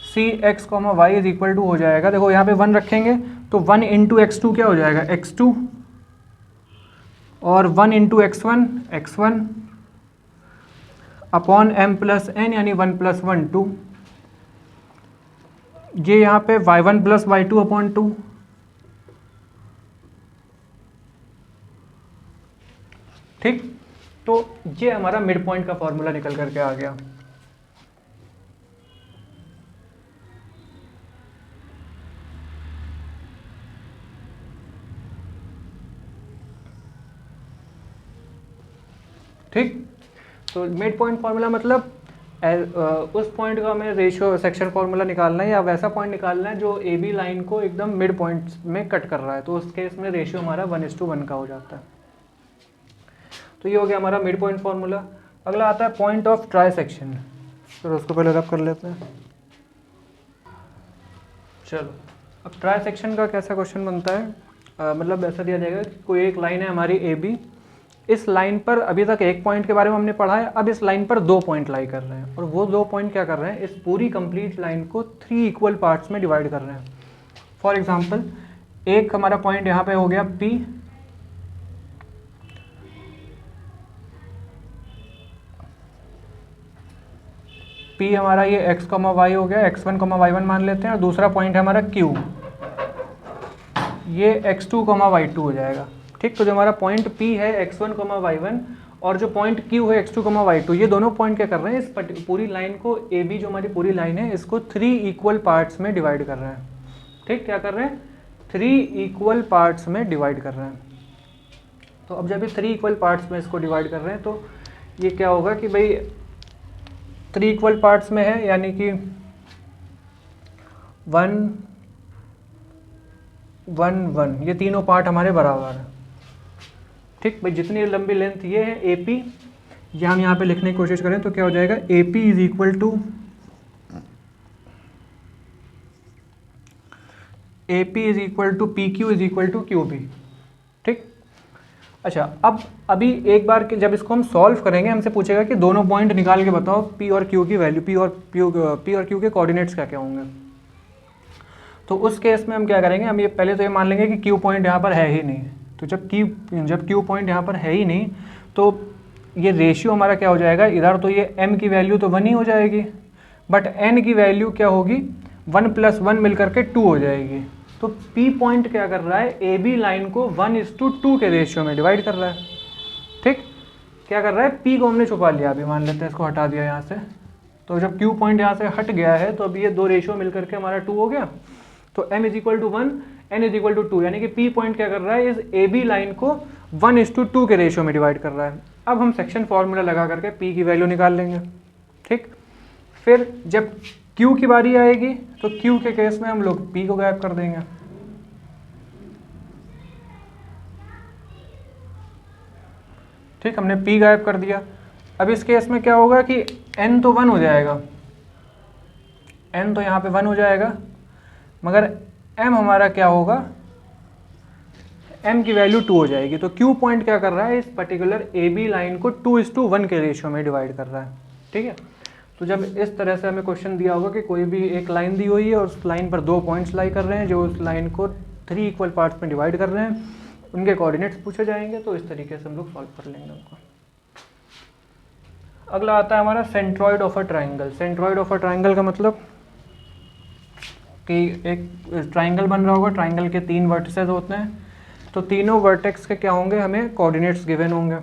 cx, y हो जाएगा, देखो यहाँ पे 1 रखेंगे तो 1 × x2 क्या हो जाएगा, x2, और 1 × x1 अपॉन m + n, यानी 1 + 1 2, ये यहाँ पे y1 + y2/2। ठीक, तो ये हमारा मिड पॉइंट का फॉर्मूला निकल करके आ गया। ठीक, तो मिड पॉइंट फार्मूला मतलब उस पॉइंट का हमें रेशियो सेक्शन फार्मूला निकालना है या वैसा पॉइंट निकालना है जो ए बी लाइन को एकदम मिड पॉइंट में कट कर रहा है, तो उस केस में रेशियो हमारा 1:1 का हो जाता है। तो ये हो गया हमारा मिड पॉइंट फार्मूला। अगला आता है पॉइंट ऑफ ट्राइसेक्शन, तो उसको पहले रब कर लेते हैं। चलो, अब ट्राइसेक्शन का कैसा क्वेश्चन बनता है, मतलब ऐसा दिया जाएगा कि कोई एक लाइन है हमारी ए बी, इस लाइन पर अभी तक एक पॉइंट के बारे में हमने पढ़ा है, अब इस लाइन पर 2 पॉइंट लाई कर रहे हैं, और वो 2 पॉइंट क्या कर रहे हैं, इस पूरी कंप्लीट लाइन को 3 इक्वल पार्ट्स में डिवाइड कर रहे हैं। फॉर एग्जांपल एक हमारा पॉइंट यहाँ पे हो गया P, P हमारा ये x, y हो गया, x1, y1 मान लेते हैं, और दूसरा पॉइंट है हमारा Q, ये x2, y2 हो जाएगा। ठीक, तो जो हमारा पॉइंट P है x1, y1 और जो पॉइंट Q है x2, y2, ये दोनों पॉइंट क्या कर रहे हैं, इस पूरी लाइन को AB जो हमारी पूरी लाइन है इसको 3 इक्वल पार्ट्स में डिवाइड कर रहे हैं। ठीक, क्या कर रहे हैं, 3 इक्वल पार्ट्स में डिवाइड कर रहे हैं। तो अब जब ये 3 इक्वल पार्ट्स में इसको डिवाइड कर रहे हैं तो ये क्या होगा कि भाई 3 इक्वल पार्ट्स में है, यानी कि 1, 1, 1, ये तीनों पार्ट हमारे बराबर है। ठीक भाई, जितनी लंबी लेंथ ये है AP, ये हम यहाँ पे लिखने की कोशिश करें तो क्या हो जाएगा, AP is equal to PQ is equal to QB। ठीक, अच्छा अब अभी एक बार जब इसको हम सॉल्व करेंगे हमसे पूछेगा कि दोनों पॉइंट निकाल के बताओ P और Q की वैल्यू, P और Q के कोऑर्डिनेट्स क्या क्या होंगे। तो उस केस में हम क्या करेंगे, हम ये पहले तो ये मान लेंगे कि Q पॉइंट यहाँ पर है ही नहीं। तो जब Q पॉइंट यहाँ पर है ही नहीं तो ये रेशियो हमारा क्या हो जाएगा, इधर तो ये M की वैल्यू तो 1 ही हो जाएगी, बट N की वैल्यू क्या होगी, 1 + 1 मिलकर के 2 हो जाएगी। तो P पॉइंट क्या कर रहा है, AB लाइन को 1:2 के रेशियो में डिवाइड कर रहा है। ठीक, क्या कर रहा है, P को हमने छुपा लिया, अभी मान लेते हैं इसको हटा दिया यहाँ से। तो जब Q पॉइंट यहाँ से हट गया है तो अब ये 2 रेशियो मिलकर के हमारा 2 हो गया। तो M = 1, N = 2, यानी कि P पॉइंट क्या कर रहा है, इस AB लाइन को 1:2 के रेशियो में डिवाइड कर रहा है। अब हम सेक्शन फॉर्मूला लगा करके P की वैल्यू निकाल लेंगे। ठीक, फिर जब Q की बारी आएगी तो Q के केस में हम लोग P को गायब कर देंगे। ठीक, हमने P गायब कर दिया। अब इस केस में क्या होगा कि N तो 1 हो जाएगा, N तो यहाँ पे 1 हो जाएगा, मगर M हमारा क्या होगा, M की वैल्यू 2 हो जाएगी। तो Q पॉइंट क्या कर रहा है, इस पर्टिकुलर AB लाइन को 2:1 के रेशियो में डिवाइड कर रहा है। ठीक है, तो जब इस तरह से हमें क्वेश्चन दिया होगा कि कोई भी एक लाइन दी हुई है और उस लाइन पर 2 पॉइंट्स लाई कर रहे हैं जो उस लाइन को 3 इक्वल पार्ट्स में डिवाइड कर रहे हैं, उनके कोऑर्डिनेट्स पूछे जाएंगे, तो इस तरीके से हम लोग सॉल्व कर लेंगे उनको। अगला आता है हमारा centroid of a triangle. Centroid of a triangle का मतलब कि एक ट्राइंगल बन रहा होगा, ट्राइंगल के 3 वर्टिसेस होते हैं, तो तीनों वर्टेक्स के क्या होंगे, हमें कोऑर्डिनेट्स गिवन होंगे।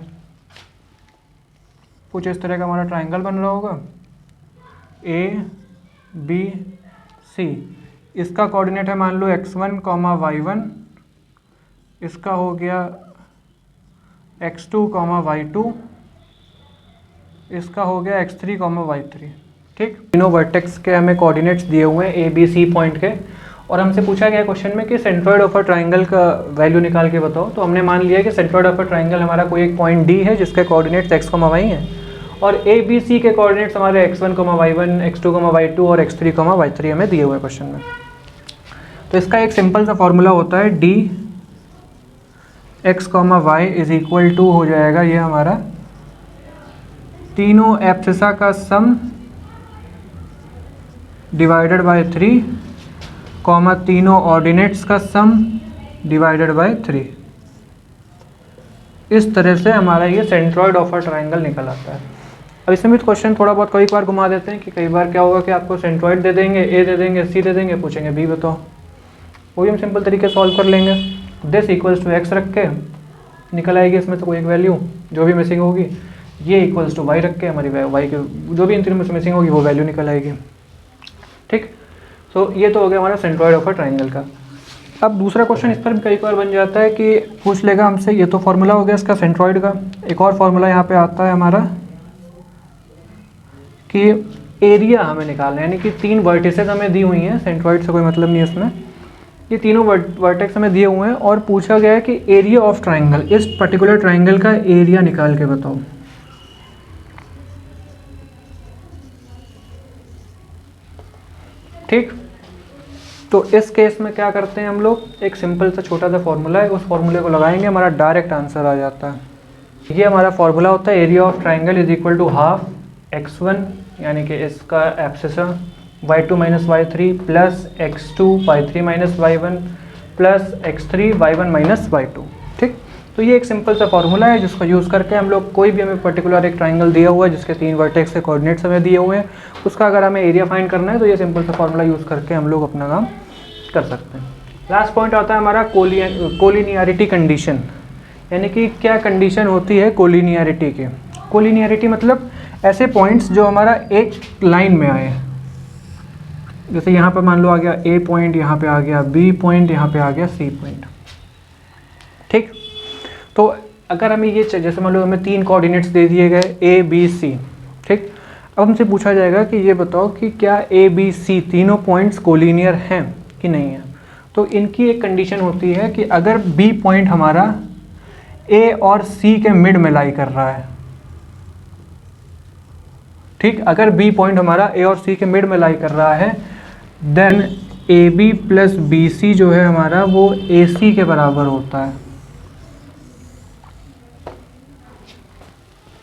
कुछ इस तरह का हमारा ट्राइंगल बन रहा होगा ABC, इसका कोऑर्डिनेट है मान लो x1, y1, इसका हो गया x2, y2, इसका हो गया x3, y3। ठीक, तीनों वर्टेक्स के हमें कोऑर्डिनेट्स दिए हुए हैं ABC पॉइंट के, और हमसे पूछा गया क्वेश्चन में कि सेंट्रॉइड ऑफ अ ट्राइंगल का वैल्यू निकाल के बताओ। तो हमने मान लिया कि सेंट्रॉइड ऑफ अ ट्राइंगल हमारा कोई एक पॉइंट D है जिसके कोऑर्डिनेट्स x, y हैं, और ABC के कोऑर्डिनेट्स हमारे x1, y1, x2, y2 और x3, y3 हमें दिए हुए हैं क्वेश्चन में। तो इसका एक सिंपल सा फॉर्मूला होता है D x, y is equal to हो जाएगा ये हमारा तीनों एब्सिसा का सम डिवाइडेड बाय 3, तीनों ऑर्डिनेट्स का सम डिवाइडेड बाय 3। इस तरह से हमारा ये सेंट्रॉइड ऑफ अ ट्राइंगल निकल आता है। अब इसमें भी क्वेश्चन थोड़ा बहुत कई बार घुमा देते हैं कि कई बार क्या होगा कि आपको सेंट्रॉइड दे देंगे, A दे देंगे, C दे देंगे, पूछेंगे B बताओ, वो भी हम सिंपल तरीके से सॉल्व कर लेंगे। दिस इक्वल्स टू x रख के निकल आएगी इसमें से कोई एक वैल्यू जो भी मिसिंग होगी, ये इक्वल्स टू y रख के हमारी y की जो भी इन तीनों में से मिसिंग होगी वो वैल्यू निकल आएगी। ठीक, तो ये तो हो गया हमारा सेंट्रॉइड ऑफ अ ट्राइंगल का। अब दूसरा क्वेश्चन इस पर भी कई बार बन जाता है कि पूछ लेगा हमसे, ये तो फॉर्मूला हो गया इसका सेंट्रॉइड का, एक और फॉर्मूला यहाँ पे आता है हमारा कि एरिया हमें निकालना है, यानी कि 3 वर्टिसेस हमें दी हुई हैं, सेंट्रॉइड से कोई मतलब नहीं है इसमें, ये तीनों वर्टेक्स हमें दिए हुए हैं और पूछा गया है कि एरिया ऑफ ट्राइंगल, इस पर्टिकुलर ट्राइंगल का एरिया निकाल के बताओ। ठीक, तो इस केस में क्या करते हैं हम लोग, एक सिंपल सा छोटा सा फॉर्मूला है, उस फॉर्मूले को लगाएंगे, हमारा डायरेक्ट आंसर आ जाता है। ये हमारा फॉर्मूला होता है area of triangle is equal to half x1 यानी कि इसका abscissa y2 minus y3 plus x2 y3 minus y1 plus x3 y1 minus y2। ठीक, तो ये एक सिंपल सा फॉर्मूला है जिसको यूज़ करके हम लोग कोई भी हमें पर्टिकुलर एक ट्राइंगल दिया हुआ है जिसके 3 वर्टेक्स के कोऑर्डिनेट्स हमें दिए हुए हैं, उसका अगर हमें एरिया फाइंड करना है तो ये सिंपल सा फॉर्मूला यूज़ करके हम लोग अपना काम कर सकते हैं। लास्ट पॉइंट आता है हमारा कोलिनियरिटी कंडीशन, यानी कि क्या कंडीशन होती है कोलिनियरिटी की। कोलिनियरिटी मतलब ऐसे पॉइंट्स जो हमारा एक लाइन में आए, जैसे यहाँ पर मान लो आ गया ए पॉइंट, यहाँ पे आ गया बी पॉइंट, यहाँ पे आ गया सी पॉइंट। ठीक, तो अगर हमें ये जैसे मान लो हमें 3 कोऑर्डिनेट्स दे दिए गए ए बी सी। ठीक, अब हमसे पूछा जाएगा कि ये बताओ कि क्या ए बी सी तीनों पॉइंट्स कोलिनियर हैं कि नहीं है। तो इनकी एक कंडीशन होती है कि अगर बी पॉइंट हमारा ए और सी के मिड में लाई कर रहा है। ठीक, अगर बी पॉइंट हमारा ए और सी के मिड में लाई कर रहा है then A B plus B C जो है हमारा वो ए सी के बराबर होता है।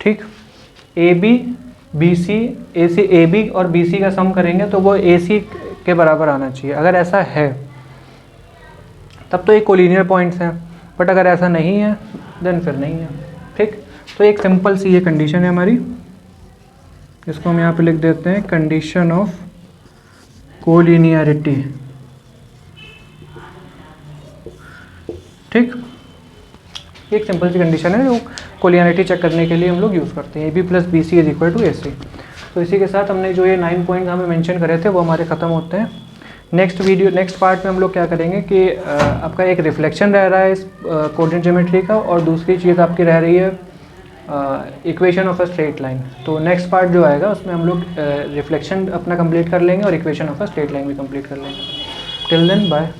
ठीक, A B B C, A B और बी सी का सम करेंगे तो वो ए सी के बराबर आना चाहिए। अगर ऐसा है तब तो ये कोलिनियर पॉइंट्स हैं, बट अगर ऐसा नहीं है देन फिर नहीं है। ठीक, तो एक सिंपल सी ये कंडीशन है हमारी, इसको हम यहाँ पे लिख देते हैं कंडीशन ऑफ कोलिनियरिटी। ठीक, एक सिंपल सी कंडीशन है जो कोलिनियरिटी चेक करने के लिए हम लोग यूज़ करते हैं। A B plus B C is equal to A C. तो इसी के साथ हमने जो ये 9 पॉइंट्स हमें मेंशन करे थे वो हमारे ख़त्म होते हैं। नेक्स्ट पार्ट में हम लोग क्या करेंगे कि आपका एक रिफ्लेक्शन रह रहा है इस कोऑर्डिनेट ज्योमेट्री का, और दूसरी चीज़ आपकी रह रही है equation of a straight line. तो नेक्स्ट पार्ट जो आएगा उसमें हम लोग रिफ्लेक्शन अपना कंप्लीट कर लेंगे और equation of a straight line भी कंप्लीट कर लेंगे। Till then bye.